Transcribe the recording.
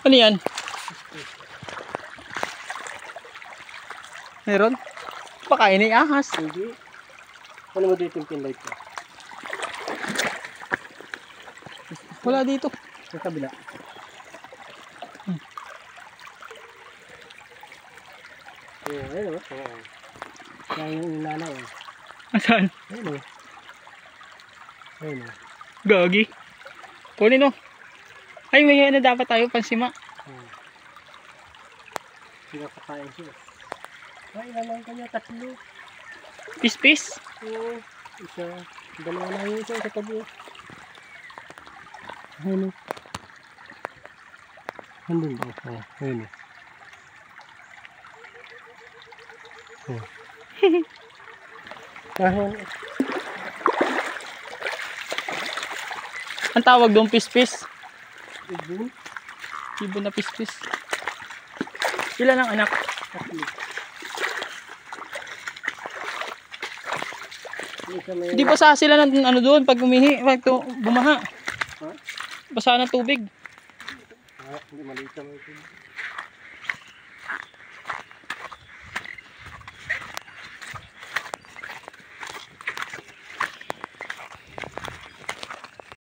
Ano yan? Meron? Baka ini ahas. Hindi. Ano mo dito yung pinlight ko? Wala dito. Sa kabila. Ayun o. Kaya yung inanaw o. Saan? Ayun o. Ayun o. Gagi. Kunin o. Ay, may ano dapat tayo, pansima. Pinapakain siya. Ay, ilan lang kanya? Tatlo. Pis-pis. Oo. Isa. Dalawa na yung isa sa tabi. Ayun o. Andun ba? Oo. Ayun o. Oh. Kahon. Ang tawag doon, pis-pis. Ibon. Ibon na pis-pis. Ilan ang anak? Tatlo. Isa may... Hindi basa sila ng ano doon pag umihi, pag bumaha. Ha? Basa ng tubig. Ah, hindi maliit naman ito.